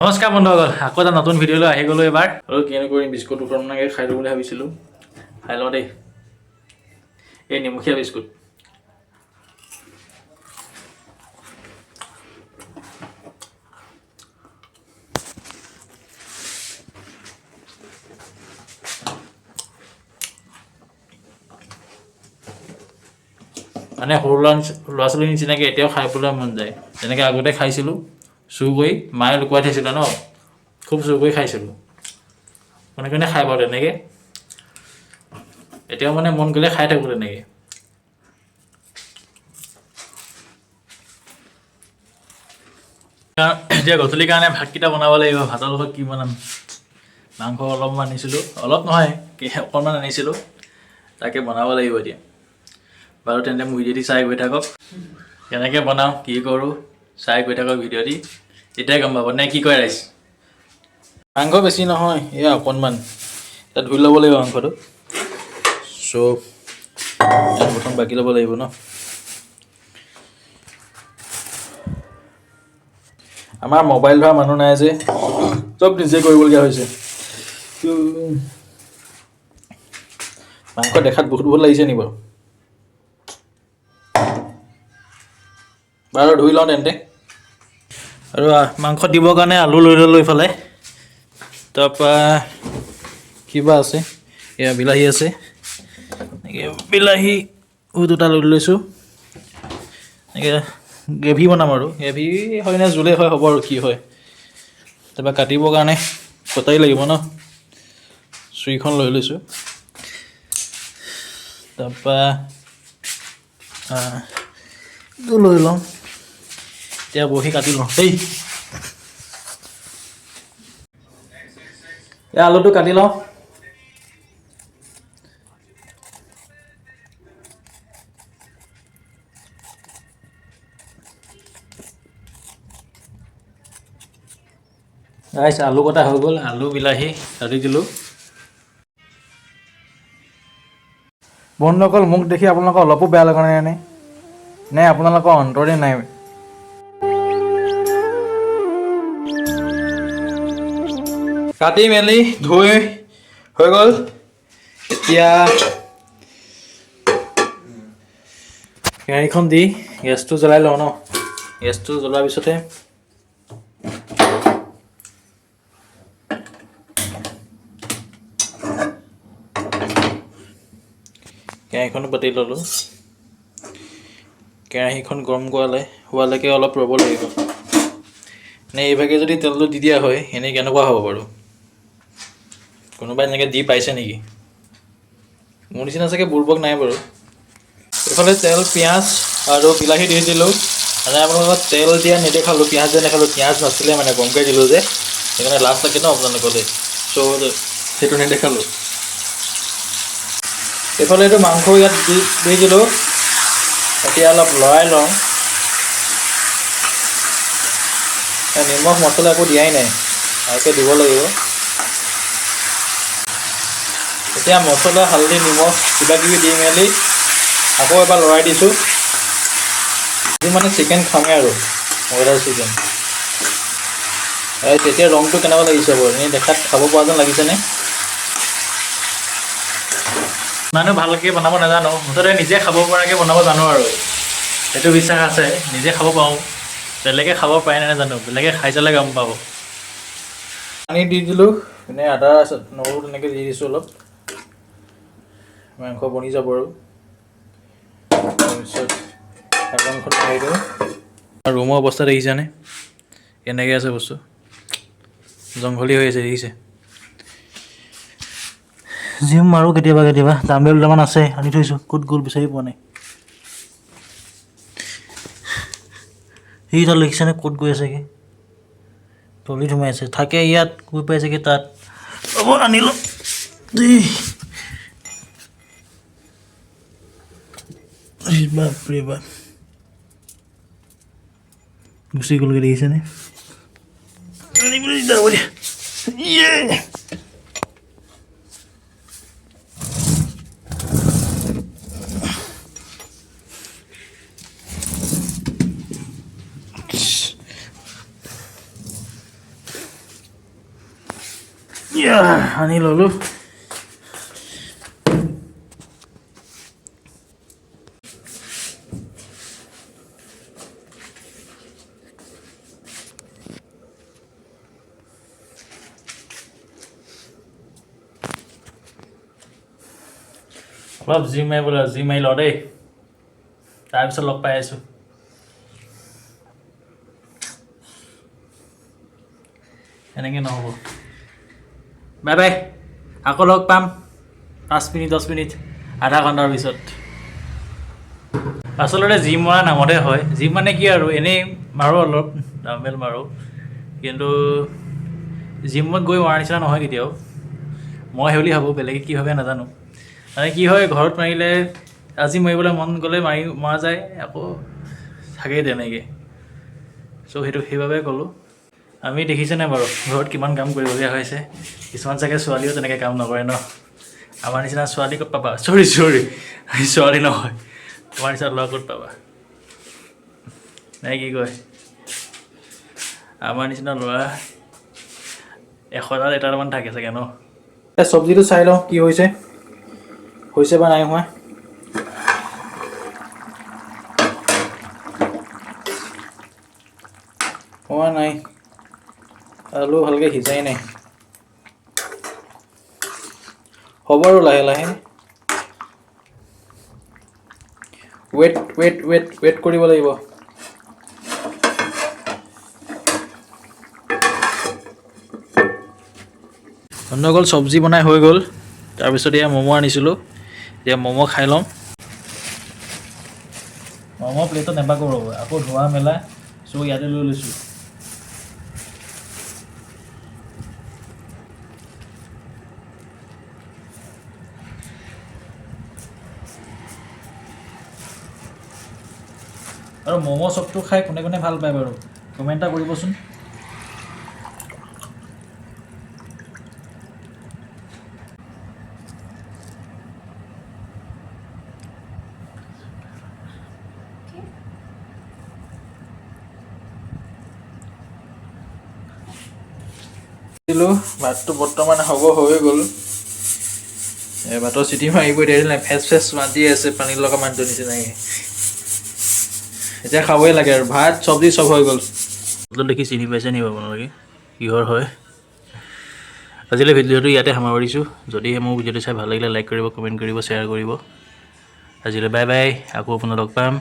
নমস্কাৰ বন্ধুসকল, আকৌ এটা নতুন ভিডিঅ'লৈ আহি গ'লো এবাৰ আৰু কিনো কৰিম বিস্কুট দুখনমানকে খাই দিওঁ বুলি ভাবিছিলোঁ। খাই লওঁ দেই, এই নিমখীয়া বিস্কুট। মানে সৰু ল'ৰা ছোৱালীৰ নিচিনাকৈ এতিয়াও খাই পেলাই মন যায়, যেনেকৈ আগতে খাইছিলোঁ চুৰ কৰি। মায়ে লুকুৱাই থৈছিলে ন, খুব চুৰ কৰি খাইছিলোঁ। কোনে কোনে খাই বাৰু তেনেকৈ, এতিয়াও মানে মন গ'লে খাই থাকোঁ তেনেকৈ। এতিয়া গধূলিৰ কাৰণে ভাতকেইটা বনাব লাগিব। ভাতৰ লগত কি বনাম, মাংস অলপমান আনিছিলোঁ, অলপ নহয় অকণমান আনিছিলোঁ, তাকে বনাব লাগিব এতিয়া। বাৰু তেন্তে ভিডিঅ'টি চাই গৈ থাকক, কেনেকৈ বনাওঁ কি কৰোঁ চাই গৈ থাকক ভিডিঅ'টি, তেতিয়াই গম পাব নে কি কয় ৰাইজ। মাংস বেছি নহয়, এয়া অকণমান, এতিয়া ধুই ল'ব লাগিব মাংসটো। প্ৰথম বাকি ল'ব লাগিব ন। আমাৰ মোবাইল ধৰা মানুহ নাই যে, চব নিজে কৰিবলগীয়া হৈছে। মাংস দেখাত বহুত লাগিছে নি বাৰু? বাৰু ধুই লওঁ তেন্তে। আৰু মাংস দিবৰ কাৰণে আলু লৈ ল'লোঁ ইফালে, তাৰপৰা কিবা আছে, এয়া বিলাহী আছে, বিলাহী দুটা লৈ লৈছোঁ। এনেকৈ গ্ৰেভি বনাম আৰু, গ্ৰেভি হয় নে জোলেই হয়, হ'ব আৰু কি হয়। তাৰপৰা কাটিবৰ কাৰণে কটাৰী লাগিব ন, চুৰিখন লৈ লৈছোঁ। তাৰপৰা এইটো লৈ লওঁ, এতিয়া বহি কাটি লওঁ দেই। এই আলুটো কাটি লওঁ। আলু কটা হৈ গ'ল, আলু বিলাহী কাটি দিলোঁ। বন্ধুসকল, মোক দেখি আপোনালোকৰ অলপো বেয়া লগা নাই নে আপোনালোকৰ অন্তৰে নাই? কাটি মেলি ধুই হৈ গ'ল। এতিয়া কেৰাহীখন দি গেছটো জ্বলাই লওঁ ন। গেছটো জ্বলোৱাৰ পিছতে কেৰাহীখনো পাতি ল'লোঁ। কেৰাহীখন গৰম হোৱালৈকে অলপ ৰ'ব লাগিব। নে এইভাগে যদি তেলটো দি দিয়া হয়, এনেই কেনেকুৱা হ'ব বাৰু? কোনোবাই এনেকৈ দি পাইছে নেকি? মোৰ নিচিনা চাগে বুৰ্বক নাই বাৰু। এইফালে তেল, পিঁয়াজ আৰু বিলাহী দি দিলোঁ। মানে আপোনালোকক তেল দিয়া নেদেখালোঁ, পিঁয়াজ দিয়া নেদেখালোঁ। পিঁয়াজ নাছিলে মানে, গৰমকৈ দিলোঁ যে, সেইকাৰণে লাজ লাগে ন আপোনালোকলৈ, সেইটো নেদেখালোঁ। এইফালে এইটো মাংস ইয়াত দি দিলোঁ। এতিয়া অলপ লৰাই লওঁ। নিমখ মছলা একো দিয়াই নাই, ভালকৈ দিব লাগিব। এতিয়া মছলা, হালধি, নিমখ কিবাকিবি দি মেলি আকৌ এবাৰ লৰাই দিছোঁ। আজি মানে চিকেন খামেই আৰু, ব্ৰইলাৰ চিকেন। তেতিয়া ৰংটো কেনেকুৱা লাগিছে বাৰু, এনেই দেখাত খাব পৰা যেন লাগিছেনে? ইমানো ভালকৈ বনাব নাজানো, মুঠতে নিজে খাব পৰাকৈ বনাব জানো আৰু, সেইটো বিশ্বাস আছে। নিজে খাব পাৰোঁ, বেলেগে খাব পাৰে নে নাজানো, বেলেগে খাই চালে গম পাব। পানী দি দিলোঁ, এনে আদা নহৰু তেনেকৈ দি দিছোঁ অলপ, মাংস বনি যাব আৰু। তাৰপিছত ঢাকনখন মাৰি দিওঁ। ৰুমৰ অৱস্থা দেখিছেনে কেনেকৈ আছে, বস্তু জংঘলী হৈ আছে দেখিছে। জিম মাৰোঁ কেতিয়াবা ডাম্বেল দুটামান আছে, আনি থৈছোঁ, ক'ত গ'ল বিচাৰি পোৱা নাই। সেইডাল দেখিছেনে ক'ত গৈ আছেগৈ, তলিত সোমাই আছে, থাকে ইয়াত, গৈ পাইছেগৈ তাত। হ'ব আনিলোঁ দেই। বাপৰে বাপ, গুচি গ'লগৈ দেখিছেনে? আনিবলৈ যাব দিয়া। আনি ল'লোঁ অলপ জিম মাৰিবলৈ জিম মাৰি লওঁ দেই তাৰপিছত লগ পাই আছোঁ এনেকৈ নহ'ব বাই বাই আকৌ লগ পাম 5 মিনিট 10 মিনিট আধা ঘণ্টাৰ পিছত আচলতে জিম মৰা নামতে হয় জিম মানে কি আৰু এনেই মাৰোঁ অলপ ডাম্বেল মাৰোঁ কিন্তু জিমত গৈ মৰাৰ নিচিনা নহয় কেতিয়াও মই সেইবুলি ভাবোঁ বেলেগে কি ভাবে নাজানো মানে কি হয় ঘৰত মাৰিলে আজি মাৰিবলৈ মন গ'লে মৰা যায় আকৌ থাকেই তেনেকৈ চ' সেইবাবে ক'লোঁ আমি দেখিছেনে বাৰু ঘৰত কিমান কাম কৰিবলগীয়া হৈছে কিছুমান চাগে ছোৱালীও তেনেকৈ কাম নকৰে ন আমাৰ নিচিনা ছোৱালী ক'ত পাবা চৰি ছোৱালী নহয় তোমাৰ নিচিনা ল'ৰা ক'ত পাবা নাই কি কয় আমাৰ নিচিনা ল'ৰা 100টাত এটামান থাকে চাগে ন চব্জিটো চাই লওঁ কি হৈছে বা নাই হোৱা হোৱা নাই আলু ভালকৈ সিজাই নাই হ'ব আৰু লাহে লাহে ৱেইট কৰিব লাগিব গণ্ডগোল চব্জি বনাই হৈ গ'ল তাৰপিছত এয়া ম'ম' আনিছিলোঁ এতিয়া ম'ম' খাই লওঁ ম'ম' প্লেটত নেবাকো ৰ'ব আকৌ ধোৱা মেলা চ' ইয়াতে লৈ লৈছোঁ আৰু ম'ম' চপটো খাই কোনে কোনে ভাল পায় বাৰু কমেণ্ট এটা কৰিবচোন ভাতটো বৰ্তমান হ'ব হৈ গ'ল ভাতৰ চিটি মাৰিবই দিয়া ফেচ মাতি আছে পানী লগা মানুহটোৰ নিচিনাকৈ এতিয়া খাবই লাগে আৰু ভাত চব্জি চব হৈ গ'ল দেখি চিনি পাইছে নি আপোনালোকে কিহৰ হয় আজিলৈ ভিডিঅ'টো ইয়াতে সামৰিছোঁ যদিহে মোৰ ভিডিঅ'টো চাই ভাল লাগিলে লাইক কৰিব কমেণ্ট কৰিব শ্বেয়াৰ কৰিব আজিলৈ বাই বাই আকৌ আপোনাক লগ পাম